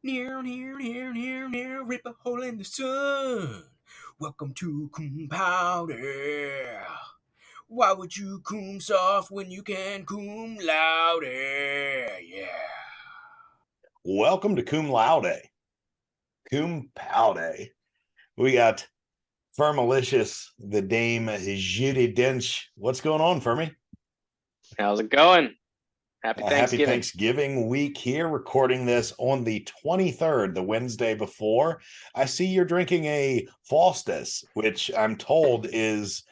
Near, near, near, near, near, rip a hole in the sun. Welcome to Cum Paude. Why would you cum soft when you can cum loud? Yeah. Welcome to Cum Laude, Cum Paude. We got Fermalicious, the Dame Judy Dench. What's going on, Fermi? How's it going? Happy Happy Thanksgiving. Thanksgiving week here, recording this on the 23rd, the Wednesday before. I see you're drinking a Faustus, which I'm told is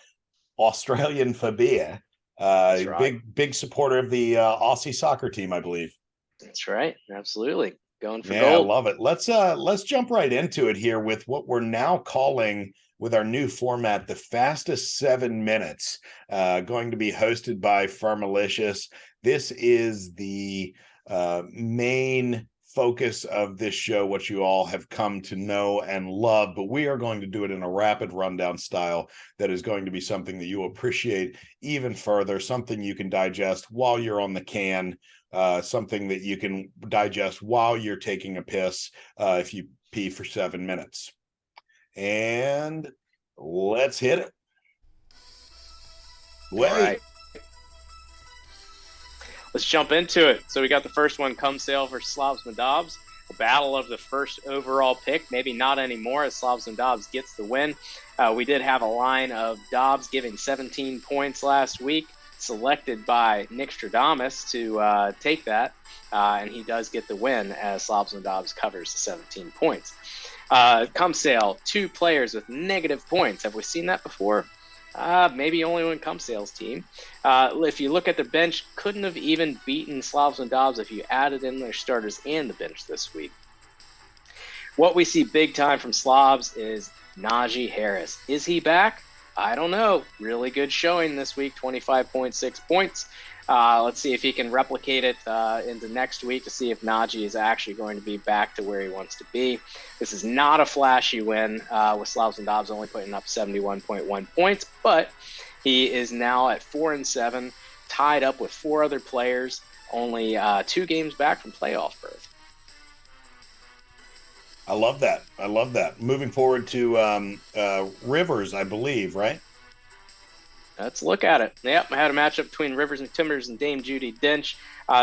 Australian for beer. That's right. Big supporter of the Aussie soccer team, I believe. That's right. Absolutely. Going for Yeah, I gold. love it. Let's jump right into it here with what we're now calling with our new format the fastest 7 minutes. Going to be hosted by Fermalicious. This is the main focus of this show, what you all have come to know and love, but we are going to do it in a rapid rundown style that is going to be something that you appreciate even further, something you can digest while you're on the can, something that you can digest while you're taking a piss if you pee for 7 minutes. And let's hit it. All right. Let's jump into it. So we got the first one, Cum Sale versus Slavs and Dobbs. A battle of the first overall pick. Maybe not anymore as Slavs and Dobbs gets the win. We did have a line of Dobbs giving 17 points last week, selected by Nick Stradamus to take that. And he does get the win as Slavs and Dobbs covers the 17 points. Cum Sale, 2 players with negative points. Have we seen that before? Maybe only on Cum Sale's team. If you look at the bench, couldn't have even beaten Slavs and Dobbs if you added in their starters and the bench this week. What we see big time from Slavs is Najee Harris. Is he back? I don't know. Really good showing this week, 25.6 points. Let's see if he can replicate it into next week to see if Najee is actually going to be back to where he wants to be. This is not a flashy win with Slavs and Dobbs only putting up 71.1 points, but he is now at 4-7, tied up with 4 other players, only 2 games back from playoff berth. I love that. Moving forward to Rivers, I believe, right? Let's look at it. Yep, I had a matchup between Rivers and Timbers and Dame Judi Dench.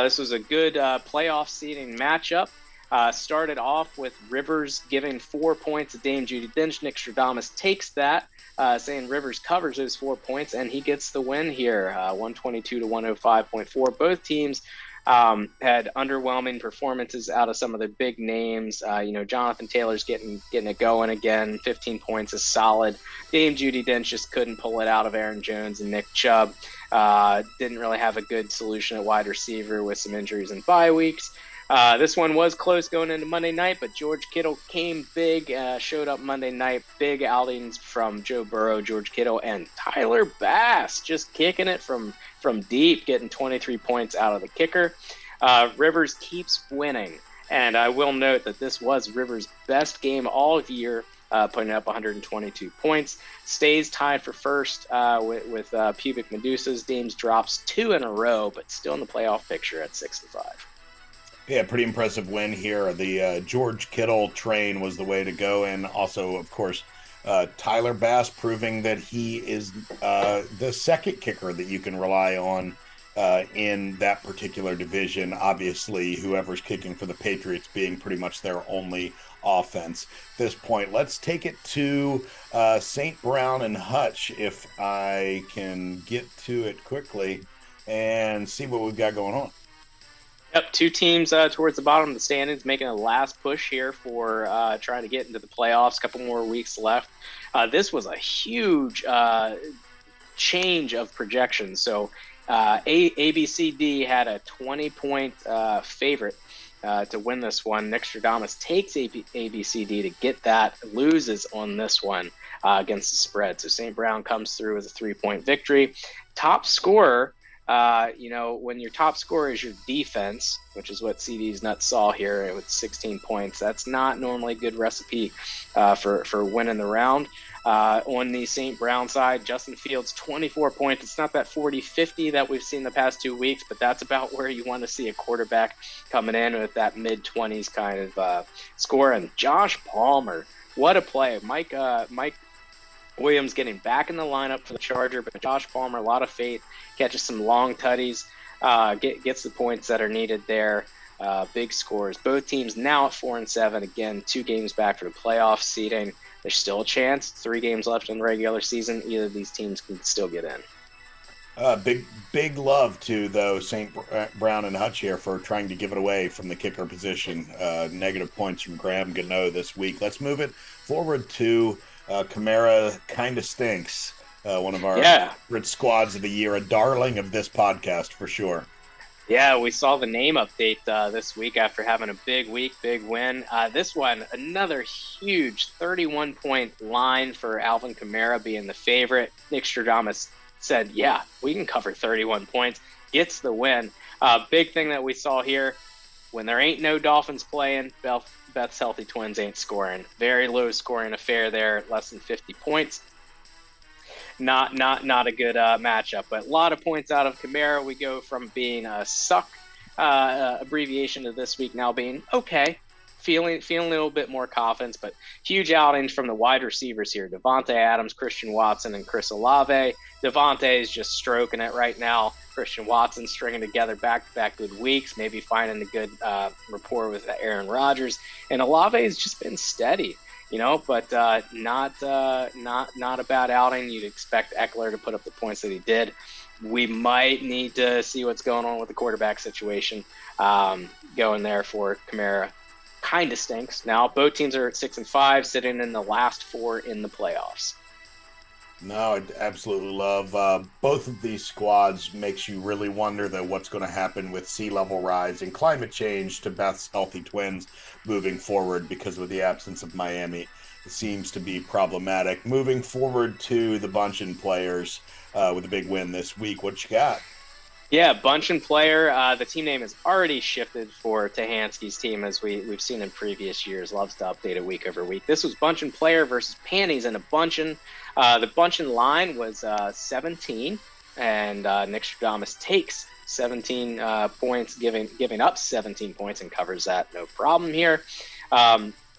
This was a good playoff seeding matchup. Started off with Rivers giving 4 points to Dame Judi Dench. Nick Stradamus takes that, saying Rivers covers those 4 points, and he gets the win here, 122 to 105.4. Both teams had underwhelming performances out of some of the big names. Jonathan Taylor's getting it going again. 15 points is solid. Dame Judi Dench just couldn't pull it out of Aaron Jones and Nick Chubb. Didn't really have a good solution at wide receiver with some injuries and bye weeks. This one was close going into Monday night, but George Kittle came big, showed up Monday night. Big outings from Joe Burrow, George Kittle, and Tyler Bass just kicking it from deep, getting 23 points out of the kicker. Rivers keeps winning, and I will note that this was Rivers' best game all year, putting up 122 points. Stays tied for first with Pubic Medusa's. Dames drops 2 in a row, but still in the playoff picture at 6-5. Yeah, pretty impressive win here. The George Kittle train was the way to go. And also, of course, Tyler Bass proving that he is the second kicker that you can rely on in that particular division. Obviously, whoever's kicking for the Patriots being pretty much their only offense at this point. Let's take it to St. Brown and Hutch, if I can get to it quickly and see what we've got going on. Yep, 2 teams towards the bottom of the standings making a last push here for trying to get into the playoffs. A couple more weeks left. This was a huge change of projections. So ABCD had a 20-point favorite to win this one. Nick Stradamus takes ABCD to get that, loses on this one against the spread. So St. Brown comes through with a 3-point victory. Top scorer When your top scorer is your defense, which is what CD's nuts saw here with 16 points, that's not normally a good recipe for winning the round. On the St. Brown side, Justin Fields, 24 points. It's not that 40-50 that we've seen the past 2 weeks, but that's about where you want to see a quarterback coming in with that mid-20s kind of score. And Josh Palmer, what a play. Mike Williams getting back in the lineup for the Charger, but Josh Palmer, a lot of faith, catches some long tutties, gets the points that are needed there. Big scores. Both teams now at 4-7. Again, 2 games back for the playoff seeding. There's still a chance. 3 games left in the regular season. Either of these teams can still get in. Big love to, though, St. Brown and Hutch here for trying to give it away from the kicker position. Negative points from Graham Gano this week. Let's move it forward to Kamara Kinda Stinks, one of our favorite squads of the year, a darling of this podcast for sure. Yeah, we saw the name update this week after having a big week, big win. This one, another huge 31-point line for Alvin Kamara being the favorite. Nick Stradamus said, yeah, we can cover 31 points, gets the win. Big thing that we saw here, when there ain't no Dolphins playing, Beth's Healthy Twins ain't scoring. Very low scoring affair there, less than 50 points. Not a good matchup, but a lot of points out of Kamara. We go from being a suck abbreviation of this week now being okay, feeling a little bit more confidence, but huge outings from the wide receivers here. Devontae Adams, Christian Watson, and Chris Olave. Devontae is just stroking it right now. Christian Watson stringing together back-to-back good weeks, maybe finding a good rapport with Aaron Rodgers. And Olave has just been steady, but not a bad outing. You'd expect Eckler to put up the points that he did. We might need to see what's going on with the quarterback situation going there for Kamara. Kind of stinks. Now both teams are at 6-5, sitting in the last 4 in the playoffs. No, I absolutely love both of these squads. Makes you really wonder, though, what's going to happen with sea level rise and climate change to Beth's Healthy Twins moving forward, because with the absence of Miami, it seems to be problematic. Moving forward to the Bunchen players with a big win this week. What you got? Yeah, Bunchen player. The team name has already shifted for Tahansky's team, as we've seen in previous years. Loves to update it week over week. This was Bunchen player versus Panties in a Bunchen. The Bunchen line was 17, and Nick Stradamus takes 17 points, giving up 17 points and covers that. No problem here.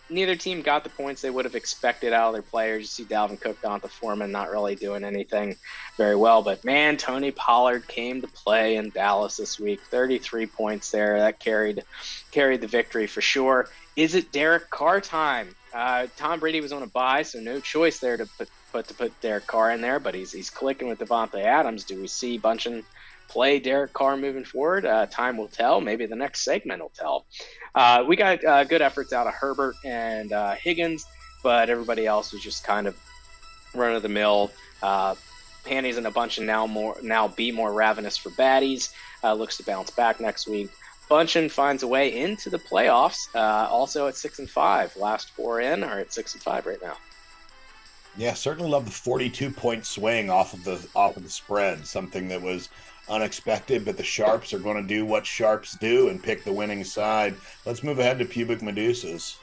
Neither team got the points they would have expected out of their players. You see Dalvin Cook, Donta Foreman not really doing anything very well. But, man, Tony Pollard came to play in Dallas this week. 33 points there. That carried the victory for sure. Is it Derek Carr time? Tom Brady was on a bye, so no choice there to put Derek Carr in there. But he's clicking with Devontae Adams. Do we see Bunchen play Derek Carr moving forward? Time will tell. Maybe the next segment will tell. We got good efforts out of Herbert and Higgins, but everybody else was just kind of run-of-the-mill. Panties in a bunch and now be more ravenous for baddies. Looks to bounce back next week. Bunchen finds a way into the playoffs, also at 6-5. Last 4 in are at 6-5 right now. Yeah, certainly love the 42-point swing off of the spread. Something that was unexpected, but the Sharps are going to do what Sharps do and pick the winning side. Let's move ahead to Pubic Medusas.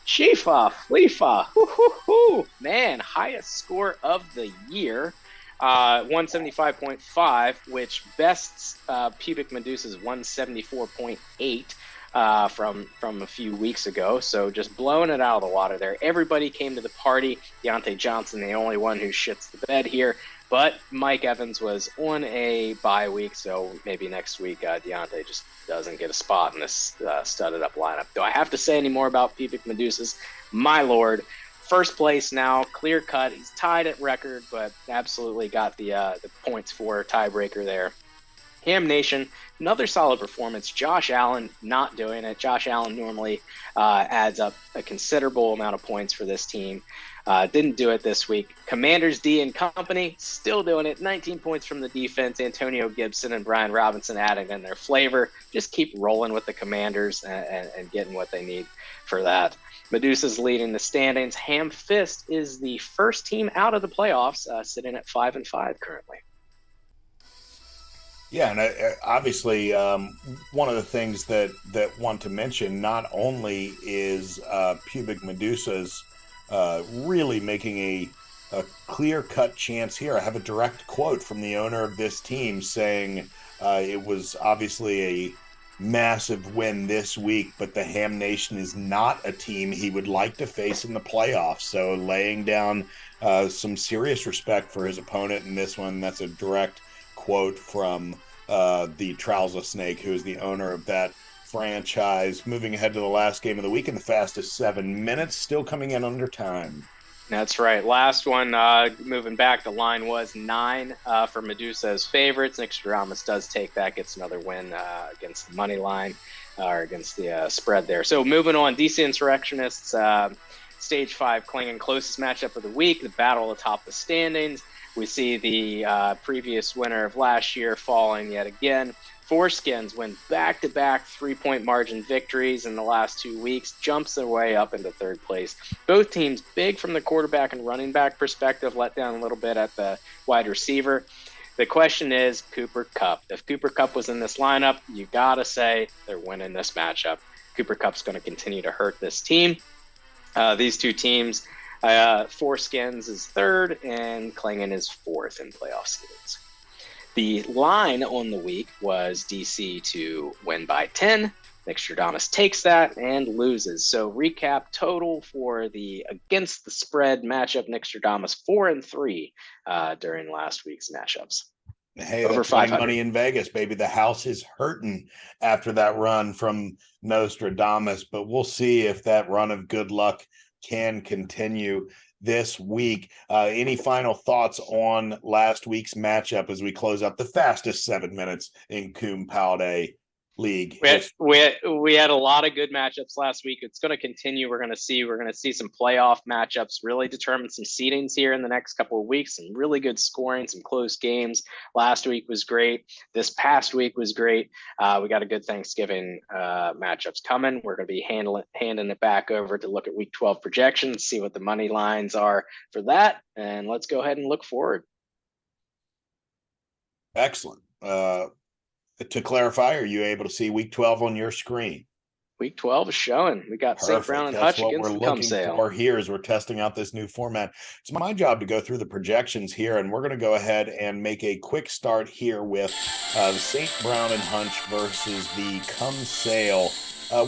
Shifa, Fleefa, man, highest score of the year, 175.5, which bests Pubic Medusa's 174.8 from a few weeks ago. So just blowing it out of the water there. Everybody came to the party. Deontay Johnson, the only one who shits the bed here. But Mike Evans was on a bye week, so maybe next week Deontay just doesn't get a spot in this studded up lineup. Do I have to say any more about Pubic Medusas? My lord. First place now, clear cut. He's tied at record, but absolutely got the points for tiebreaker there. Ham Nation, another solid performance. Josh Allen not doing it. Josh Allen normally adds up a considerable amount of points for this team. Didn't do it this week. Commanders D and company still doing it. 19 points from the defense. Antonio Gibson and Brian Robinson adding in their flavor. Just keep rolling with the Commanders and getting what they need for that. Medusa's leading the standings. Ham Fist is the first team out of the playoffs, sitting at 5-5 currently. Yeah, and obviously, one of the things that want to mention not only is Pubic Medusa's really making a clear cut chance here. I have a direct quote from the owner of this team saying it was obviously a massive win this week, but the Ham Nation is not a team he would like to face in the playoffs. So laying down some serious respect for his opponent in this one. That's a direct quote from the Trouser Snake, who is the owner of that franchise. Moving ahead to the last game of the week in the fastest 7 minutes, still coming in under time. That's right. Last one, moving back, the line was 9 for Medusa as favorites. Nicostramus does take that, gets another win against the money line or against the spread there. So moving on, DC Insurrectionists, Stage 5 Klingon closest matchup of the week, the battle atop the standings. We see the previous winner of last year falling yet again. Foreskins win back-to-back 3-point margin victories in the last 2 weeks, jumps their way up into third place. Both teams big from the quarterback and running back perspective, let down a little bit at the wide receiver. The question is Cooper Kupp. If Cooper Kupp was in this lineup, you got to say they're winning this matchup. Cooper Kupp's going to continue to hurt this team. These two teams, Foreskins is third and Klingon is fourth in playoff seedings. The line on the week was DC to win by 10. Nicostramus takes that and loses. So recap total for the against the spread matchup, Nicostramus 4-3 during last week's matchups. Hey, Over that's winning 500. money in Vegas, baby. The house is hurting after that run from Nostradamus, but we'll see if that run of good luck can continue this week. Any final thoughts on last week's matchup as we close up the fastest 7 minutes in Cum Paude League? We had a lot of good matchups last week. It's going to continue. We're going to see some playoff matchups really determine some seedings here in the next couple of weeks. Some really good scoring, some close games. Last week was great. This past week was great. We got a good Thanksgiving matchups coming. We're going to be handing it back over to look at Week 12 projections, see what the money lines are for that, and let's go ahead and look forward. Excellent. To clarify, are you able to see Week 12 on your screen? Week 12 is showing. We got St. Brown and That's Hutch what against we're the Cum looking Sale. for here as we're testing out this new format. It's my job to go through the projections here, and we're going to go ahead and make a quick start here with St. Brown and Hutch versus the Cum Sale.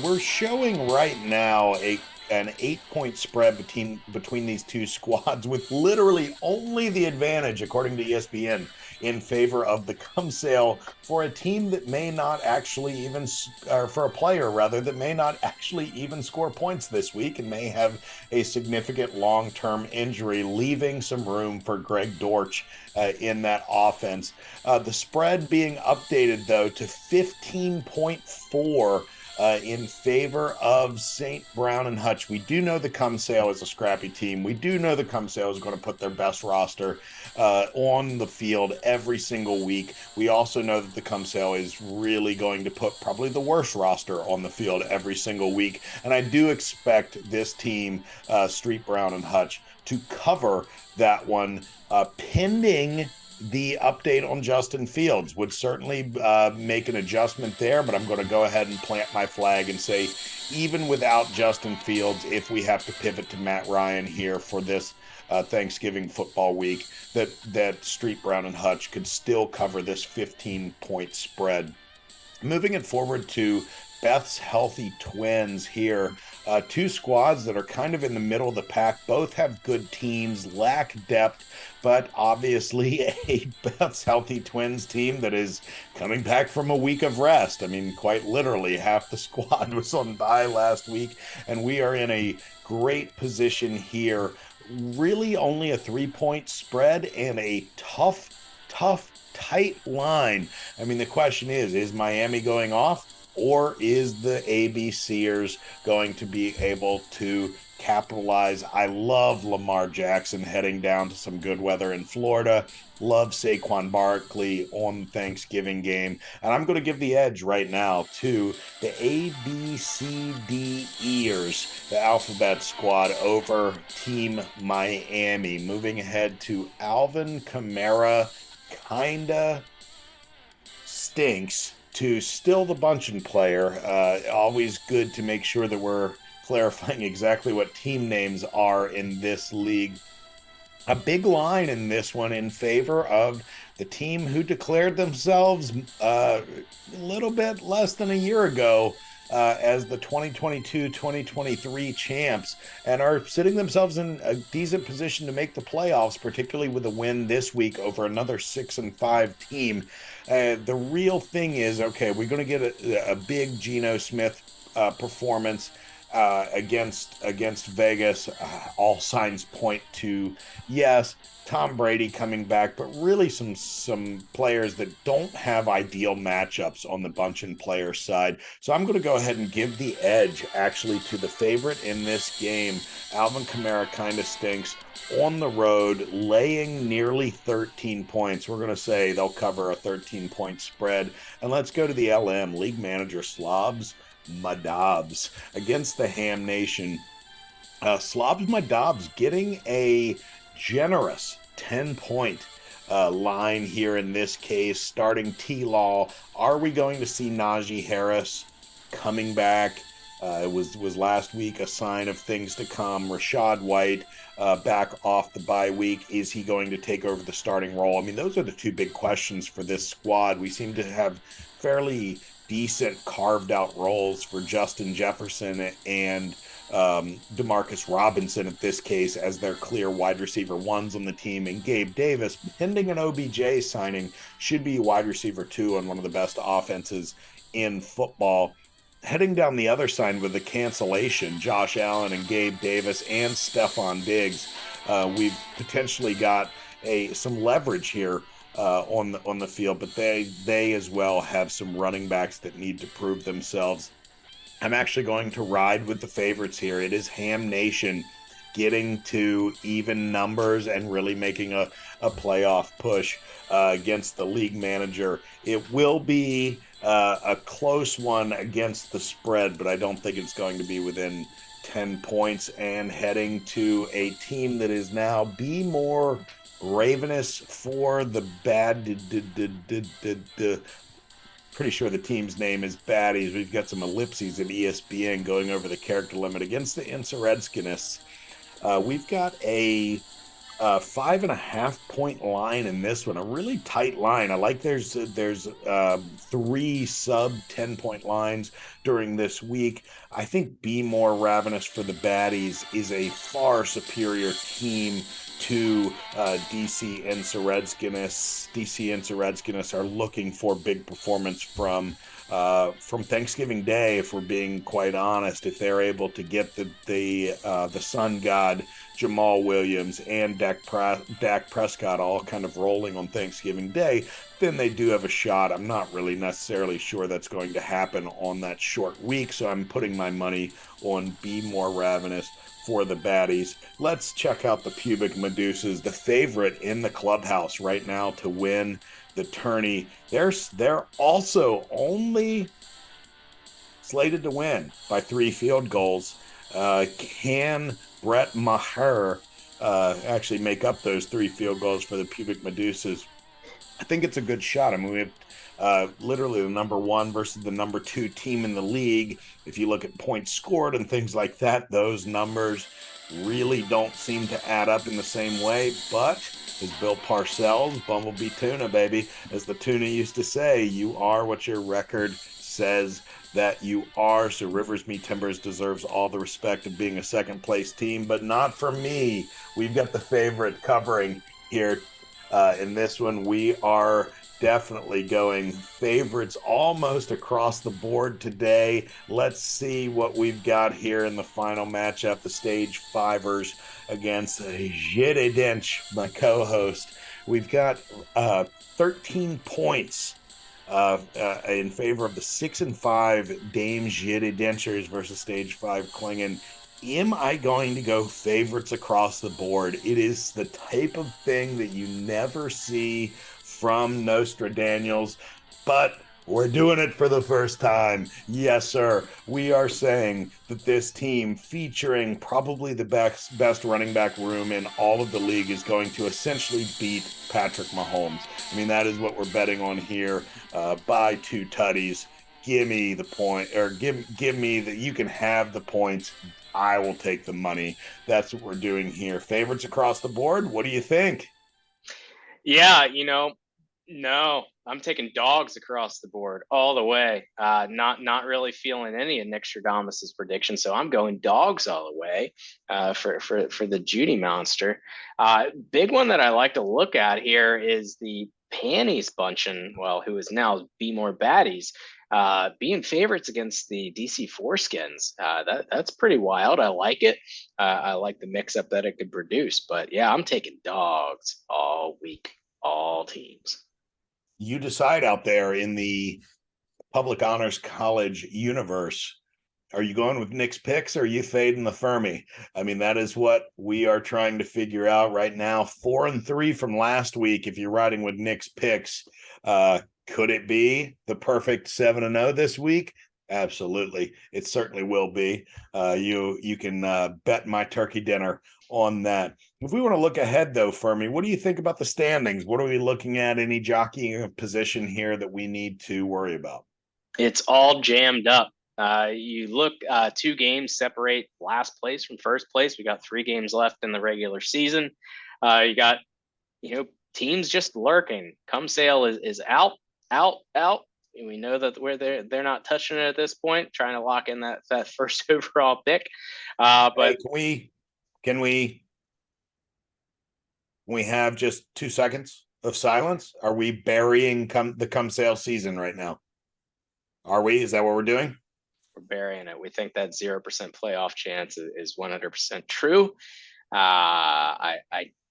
We're showing right now an 8-point spread between these two squads, with literally only the advantage, according to ESPN, in favor of the Cum Sale for a team that may not actually even, or for a player rather, that may not actually even score points this week and may have a significant long-term injury, leaving some room for Greg Dortch in that offense. The spread being updated, though, to 15.4 in favor of St. Brown and Hutch. We do know the Cum Sale is a scrappy team. We do know the Cum Sale is going to put their best roster on the field every single week. We also know that the Cum Sale is really going to put probably the worst roster on the field every single week. And I do expect this team, Street Brown and Hutch, to cover that one pending the update on Justin Fields. Would certainly make an adjustment there, but I'm going to go ahead and plant my flag and say, even without Justin Fields, if we have to pivot to Matt Ryan here for this Thanksgiving football week, that Street Brown and Hutch could still cover this 15-point spread. Moving it forward to Beth's Healthy Twins here. Two squads that are kind of in the middle of the pack. Both have good teams, lack depth, but obviously a Beth's Healthy Twins team that is coming back from a week of rest. I mean, quite literally, half the squad was on bye last week, and we are in a great position here. Really only a 3-point spread and a tough, tight line. I mean, the question is Miami going off? Or is the ABCers going to be able to capitalize? I love Lamar Jackson heading down to some good weather in Florida. Love Saquon Barkley on Thanksgiving game. And I'm going to give the edge right now to the ABCDers, the Alphabet Squad, over Team Miami. Moving ahead to Alvin Kamara, kinda stinks to still the Bunchen player. Always good to make sure that we're clarifying exactly what team names are in this league. A big line in this one in favor of the team who declared themselves a little bit less than a year ago as the 2022-2023 champs, and are sitting themselves in a decent position to make the playoffs, particularly with a win this week over another 6-5 team. The real thing is, okay, we're going to get a big Geno Smith performance against Vegas. All signs point to, yes, Tom Brady coming back, but really some players that don't have ideal matchups on the Bunchen player side. So I'm going to go ahead and give the edge actually to the favorite in this game. Alvin Kamara kind of stinks on the road, laying nearly 13 points. We're going to say they'll cover a 13-point spread. And let's go to the LM, league manager Slavs Madavs against the Ham Nation. Slavs Madavs getting a generous 10-point line here in this case, starting T-Law. Are we going to see Najee Harris coming back? It was last week a sign of things to come. Rachaad White back off the bye week. Is he going to take over the starting role? I mean, those are the two big questions for this squad. We seem to have fairly decent carved out roles for Justin Jefferson and Demarcus Robinson at this case as their clear wide receiver ones on the team, and Gabe Davis, pending an OBJ signing, should be wide receiver 2 on one of the best offenses in football. Heading down the other side with the cancellation, Josh Allen and Gabe Davis and Stephon Diggs, we've potentially got some leverage here on the field, but they as well have some running backs that need to prove themselves. I'm actually going to ride with the favorites here. It is Ham Nation getting to even numbers and really making a playoff push against the league manager. It will be a close one against the spread, but I don't think it's going to be within 10 points, and heading to a team that is now be more ravenous for the bad. Pretty sure the team's name is Baddies. We've got some ellipses at ESPN going over the character limit against the Insurrectionists. We've got a 5.5-point line in this one, a really tight line. I like there's 3 sub 10-point lines during this week. I think Be More Ravenous for the Baddies is a far superior team to DC Insurrectionists. DC Insurrectionists are looking for big performance from Thanksgiving Day, if we're being quite honest. If they're able to get the Sun God Jamal Williams and Dak Prescott all kind of rolling on Thanksgiving Day, then they do have a shot. I'm not really necessarily sure that's going to happen on that short week, so I'm putting my money on Be More Ravenous for the Baddies. Let's check out the Pubic Medusas, the favorite in the clubhouse right now to win the tourney. They're also only slated to win by 3 field goals. Can Brett Maher actually make up those 3 field goals for the Pubic Medusas? I think it's a good shot. I mean, we have literally the number 1 versus the number 2 team in the league. If you look at points scored and things like that, those numbers really don't seem to add up in the same way. But as Bill Parcells, Bumblebee Tuna, baby, as the tuna used to say, you are what your record says that you are. So Rivers Meat Timbers deserves all the respect of being a second place team, but not for me. We've got the favorite covering here. In this one, we are definitely going favorites almost across the board today. Let's see what we've got here in the final matchup, the stage fivers against Jede Dench, my co-host. We've got 13 points in favor of the 6-5 Dame Jede Dentures versus stage 5 Klingon. Am I going to go favorites across the board? It is the type of thing that you never see from Nostradaniels, but We're doing it for the first time. Yes, sir. We are saying that this team, featuring probably the best running back room in all of the league, is going to essentially beat Patrick Mahomes. I mean, that is what we're betting on here. By 2 tutties. Give me the point, or give me that you can have the points. I will take the money. That's what we're doing here. Favorites across the board. What do you think? Yeah, no, I'm taking dogs across the board all the way. Not really feeling any of Nick Stradamus's prediction, so I'm going dogs all the way for the Judy monster. Big one that I like to look at here is the panties bunching. Well, who is now Be More Baddies. Being favorites against the DC Foreskins. That's pretty wild. I like it. I like the mix up that it could produce. But yeah, I'm taking dogs all week, all teams. You decide out there in the public honors college universe. Are you going with Nick's picks, or are you fading the Fermi? I mean, that is what we are trying to figure out right now. 4-3 from last week. If you're riding with Nick's picks, could it be the perfect 7-0 this week? Absolutely, it certainly will be. You can bet my turkey dinner on that. If we want to look ahead, though, Fermi, what do you think about the standings? What are we looking at? Any jockeying position here that we need to worry about? It's all jammed up. You look, 2 games separate last place from first place. We got 3 games left in the regular season. You got, teams just lurking. Come Sale is out, out, out. And we know that they're not touching it at this point, trying to lock in that first overall pick. But Hey, can we have just 2 seconds of silence? Are we burying the Come Sale season right now? Are we? Is that what we're doing? we're burying it. We think that 0% playoff chance is 100% true. I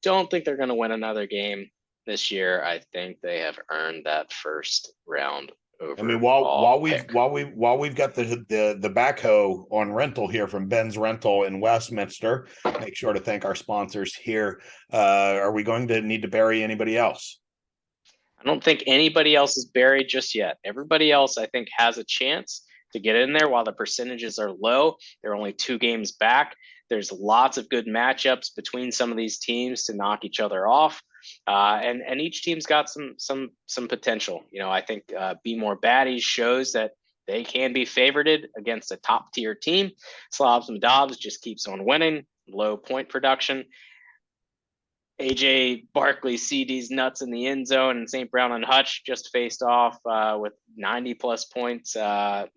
don't think they're going to win another game this year. I think they have earned that first round I mean, overall pick. while we've got the backhoe on rental here from Ben's Rental in Westminster, make sure to thank our sponsors here. Are we going to need to bury anybody else? I don't think anybody else is buried just yet. Everybody else, I think, has a chance to get in there while the percentages are low. They're only 2 games back. There's lots of good matchups between some of these teams to knock each other off. And each team's got some potential. I think Be More Baddies shows that they can be favorited against a top tier team. Slobs and Dobbs just keeps on winning, low point production. AJ Barkley CD's nuts in the end zone, and St. Brown and Hutch just faced off with 90 plus points to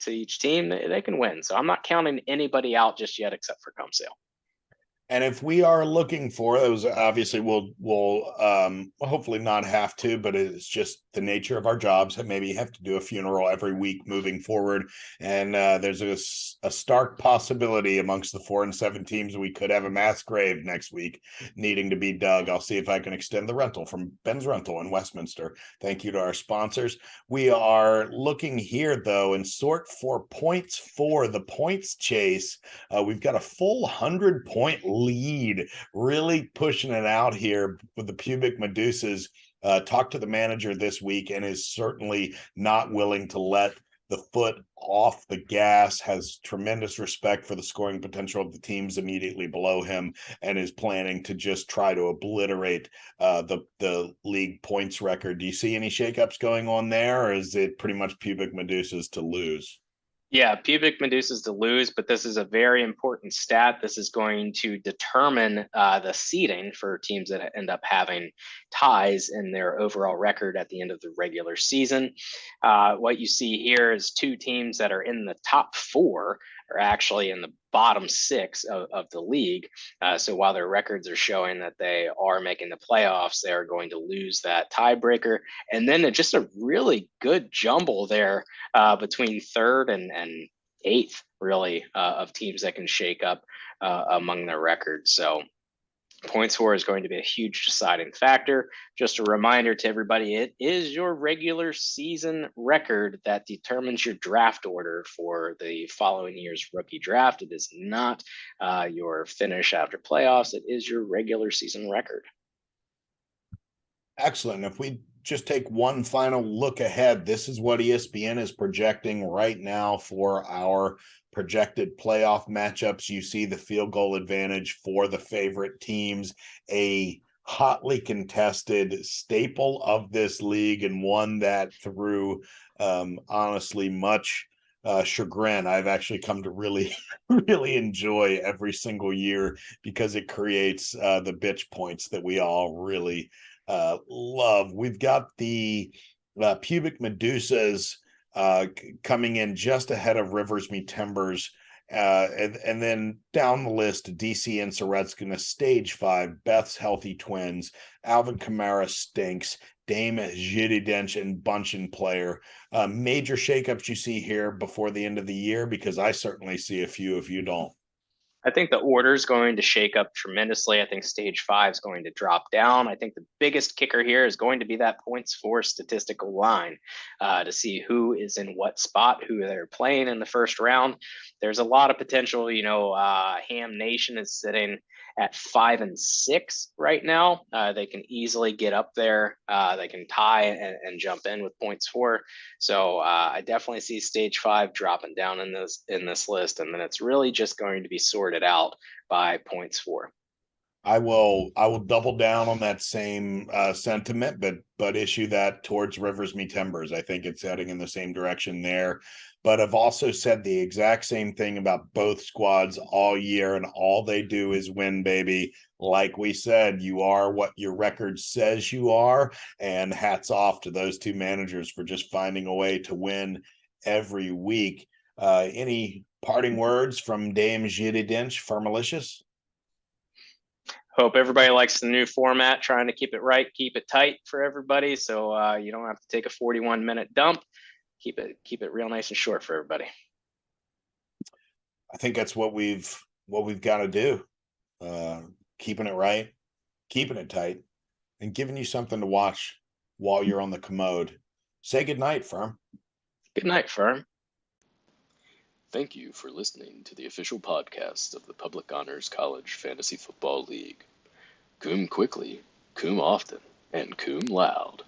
each team. They can win. So I'm not counting anybody out just yet except for Come Sale. And if we are looking for those, obviously we'll hopefully not have to, but it's just the nature of our jobs. Maybe have to do a funeral every week moving forward. And there's a stark possibility amongst the 4-7 teams we could have a mass grave next week needing to be dug. I'll see if I can extend the rental from Ben's Rental in Westminster. Thank you to our sponsors. We are looking here, though, and sort for points for the points chase. We've got a full 100-point lead, really pushing it out here with the Pubic Medusas. Talked to the manager this week and is certainly not willing to let the foot off the gas, has tremendous respect for the scoring potential of the teams immediately below him, and is planning to just try to obliterate the league points record. Do you see any shakeups going on there, or is it pretty much Pubic Medusas to lose? Yeah, Pubic Medusas to lose, but this is a very important stat. This is going to determine the seeding for teams that end up having ties in their overall record at the end of the regular season. What you see here is 2 teams that are in the top 4 are actually in the bottom 6 of the league. So while their records are showing that they are making the playoffs, they are going to lose that tiebreaker. And then just a really good jumble there between 3rd and 8th, really, of teams that can shake up among their records. So points for is going to be a huge deciding factor. Just a reminder to everybody, it is your regular season record that determines your draft order for the following year's rookie draft. It is not your finish after playoffs. It is your regular season record. Excellent. If we just take one final look ahead. This is what ESPN is projecting right now for our projected playoff matchups. You see the field goal advantage for the favorite teams, a hotly contested staple of this league, and one that through honestly much chagrin, I've actually come to really, really enjoy every single year because it creates the bitch points that we all really love. We've got the pubic medusas coming in just ahead of Rivers Meet Timbers. And then down the list, DC Insurrectionists, Stage 5, Beth's Healthy Twins, Alvin Kamara Stinks, Dame Judi Dench, and Bunch and Player. Major shakeups you see here before the end of the year, because I certainly see a few if you don't. I think the order is going to shake up tremendously. I think stage 5 is going to drop down. I think the biggest kicker here is going to be that points for statistical line to see who is in what spot, who they're playing in the first round. There's a lot of potential. Ham Nation is sitting at 5-6 right now. They can easily get up there. They can tie and jump in with points for. So I definitely see stage 5 dropping down in this list, and then it's really just going to be sorted out by points for. I will double down on that same sentiment, but issue that towards Rivers Meet Timbers. I think it's heading in the same direction there. But I've also said the exact same thing about both squads all year, and all they do is win, baby. Like we said, you are what your record says you are, and hats off to those two managers for just finding a way to win every week. Any parting words from Dame Judi Dench for Malicious? Hope everybody likes the new format, trying to keep it right, keep it tight for everybody, so you don't have to take a 41-minute dump. Keep it real nice and short for everybody. I think that's what we've got to do. Keeping it right, keeping it tight, and giving you something to watch while you're on the commode. Say goodnight, Firm. Good night, Firm. Thank you for listening to the official podcast of the Public Honors College Fantasy Football League. Cum quickly, cum often, and cum loud.